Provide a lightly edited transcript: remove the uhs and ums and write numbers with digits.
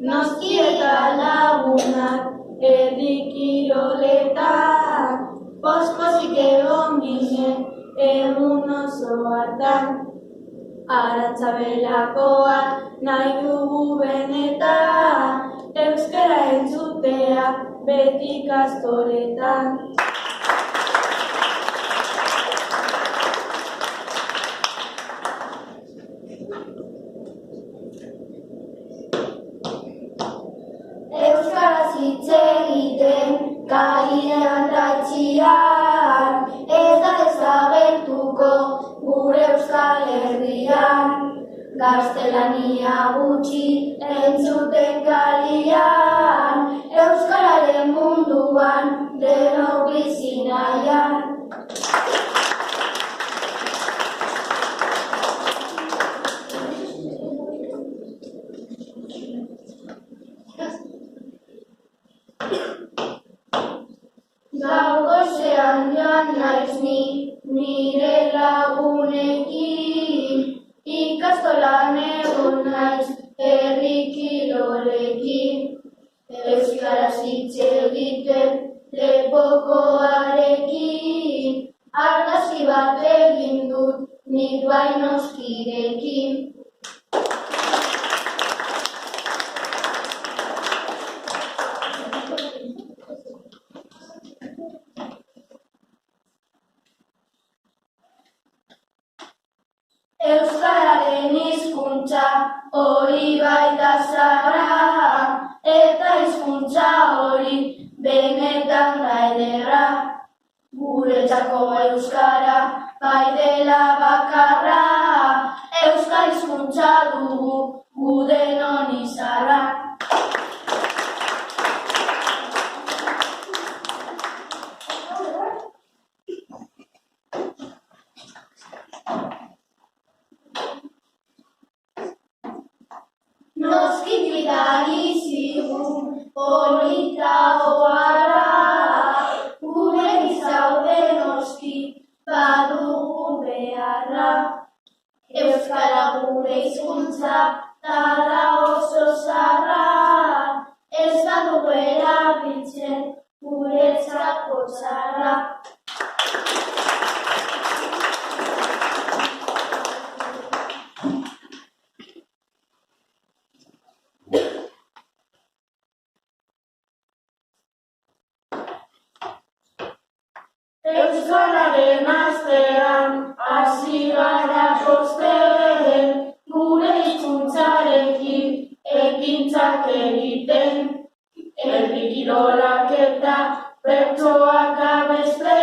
Noski eta lagunak herri kiroletan, pospozik egon ginen egun oso hartan. Arantzabelakoa nahi dugu benetan, euskara entzutea beti ikastoletan. Euskaraz hitz egiten kainean da itxian, ez da desagertuko gure Euskal Herrian. Gaztelania gutxi entzuten kalian, euskararen munduan denok bizi nahian. Gaur goizean joan naiz nire lagunekin, ikastolan egon naiz herri kirolekin. Euskaraz hitz egiten lepokoarekin, argazki bat egin dut nik bai noskirekin. Euskararen hizkuntza hori bai da zaharra, eta hizkuntza hori benetan da ederra. Guretzako euskara bai dela bakarra, euskal hizkuntza dugu gu denon izarra. Noski gidari zigun polita oharra, gure gizaude noski badugu beharra. Euskara gure hizkuntza da oso zaharra, ez badugu erabiltzen guretzako txarra. Euskararen astean hasi gara pozten, gure hizkuntzarekin ekintzak egiten. Herri kirolak eta bertsoak abesten.